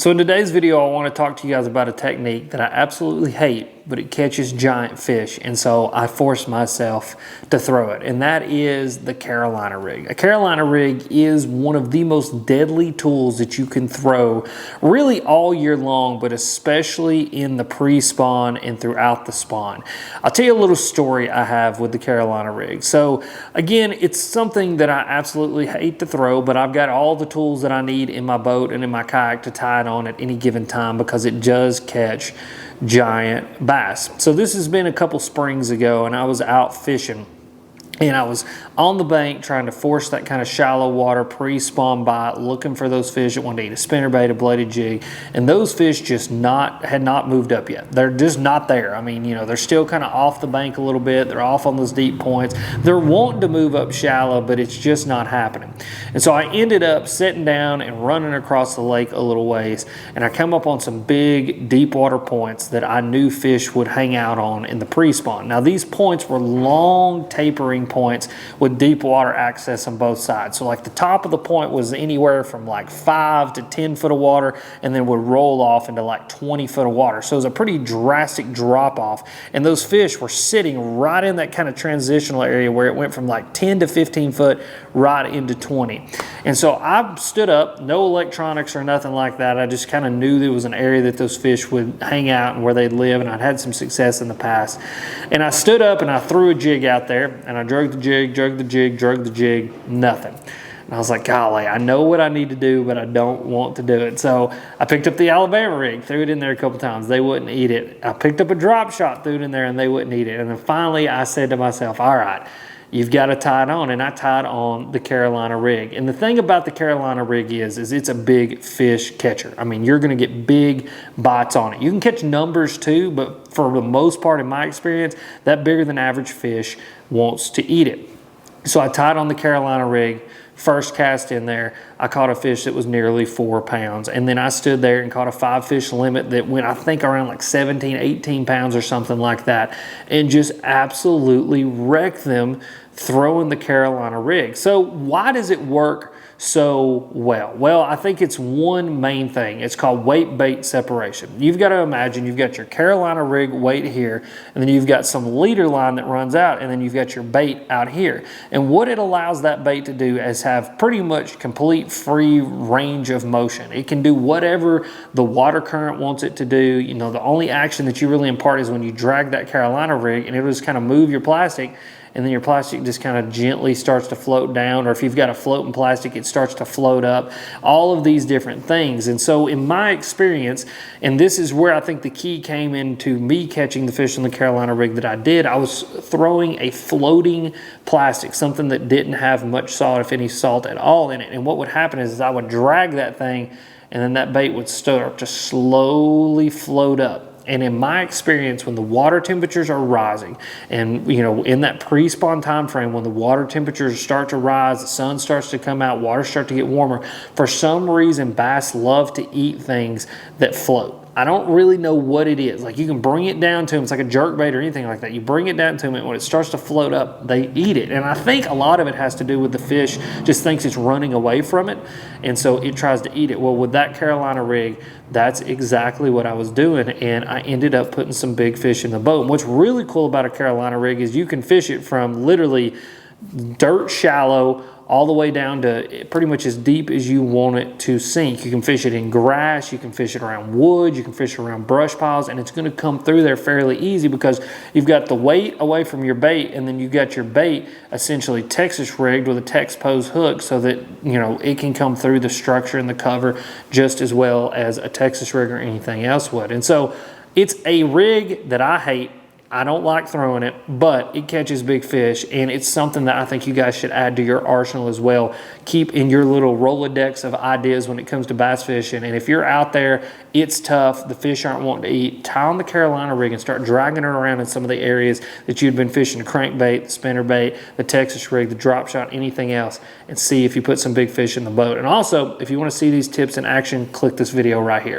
So in today's video, I want to talk to you guys about a technique that I absolutely hate, but it catches giant fish. And so I force myself to throw it. And that is the Carolina rig. A Carolina rig is one of the most deadly tools that you can throw really all year long, but especially in the pre-spawn and throughout the spawn. I'll tell you a little story I have with the Carolina rig. So again, it's something that I absolutely hate to throw, but I've got all the tools that I need in my boat and in my kayak to tie it on at any given time because it does catch giant bass. So this has been a couple springs ago, and I was out fishing and I was on the bank trying to force that kind of shallow water pre-spawn bite, looking for those fish that wanted to eat a spinnerbait, a bladed jig, and those fish just had not moved up yet. They're just not there. I mean, you know, they're still kind of off the bank a little bit. They're off on those deep points. They're wanting to move up shallow, but it's just not happening. And so I ended up sitting down and running across the lake a little ways, and I come up on some big deep water points that I knew fish would hang out on in the pre-spawn. Now these points were long tapering points with deep water access on both sides. So like the top of the point was anywhere from like 5 to 10 foot of water, and then would roll off into like 20 foot of water. So it was a pretty drastic drop off, and those fish were sitting right in that kind of transitional area where it went from like 10 to 15 foot right into 20. And so I stood up, no electronics or nothing like that. I just kind of knew there was an area that those fish would hang out and where they'd live, and I'd had some success in the past. And I stood up and I threw a jig out there, and I drug the jig, nothing. And I was like, golly, I know what I need to do, but I don't want to do it. So I picked up the Alabama rig, threw it in there a couple times. They wouldn't eat it. I picked up a drop shot, threw it in there, and they wouldn't eat it. And then finally I said to myself, all right, you've got to tie it on. And I tied on the Carolina rig. And the thing about the Carolina rig is it's a big fish catcher. I mean, you're going to get big bites on it. You can catch numbers too, but for the most part, in my experience, that bigger than average fish wants to eat it. So I tied on the Carolina rig. First cast in there, I caught a fish that was nearly 4 pounds. And then I stood there and caught a 5-fish limit that went, I think, around like 17, 18 pounds or something like that, and just absolutely wrecked them throwing the Carolina rig. So why does it work so well? Well, I think it's one main thing. It's called weight bait separation. You've got to imagine you've got your Carolina rig weight here, and then you've got some leader line that runs out, and then you've got your bait out here. And what it allows that bait to do is have pretty much complete free range of motion. It can do whatever the water current wants it to do. You know, the only action that you really impart is when you drag that Carolina rig, and it'll just kind of move your plastic, and then your plastic just kind of gently starts to float down, or if you've got a floating plastic, it starts to float up, all of these different things. And so in my experience, and this is where I think the key came into me catching the fish on the Carolina rig that I did, I was throwing a floating plastic, something that didn't have much salt, if any salt at all in it. And what would happen is I would drag that thing, and then that bait would start to slowly float up. And in my experience, when the water temperatures are rising, and you know, in that pre-spawn time frame, when the water temperatures start to rise, the sun starts to come out, water starts to get warmer, for some reason bass love to eat things that float. I don't really know what it is. Like, you can bring it down to them. It's like a jerk bait or anything like that. You bring it down to them, and when it starts to float up, they eat it. And I think a lot of it has to do with the fish just thinks it's running away from it, and so it tries to eat it. Well, with that Carolina rig, that's exactly what I was doing, and I ended up putting some big fish in the boat. And what's really cool about a Carolina rig is you can fish it from literally dirt shallow all the way down to pretty much as deep as you want it to sink. You can fish it in grass, you can fish it around wood, you can fish it around brush piles, and it's going to come through there fairly easy because you've got the weight away from your bait, and then you've got your bait essentially Texas rigged with a Tex-Pose hook so that, you know, it can come through the structure and the cover just as well as a Texas rig or anything else would. And so it's a rig that I hate. I don't like throwing it, but it catches big fish, and it's something that I think you guys should add to your arsenal as well. Keep in your little Rolodex of ideas when it comes to bass fishing. And if you're out there, it's tough, the fish aren't wanting to eat, tie on the Carolina rig and start dragging it around in some of the areas that you'd been fishing, the crankbait, the spinnerbait, the Texas rig, the drop shot, anything else, and see if you put some big fish in the boat. And also, if you want to see these tips in action, click this video right here.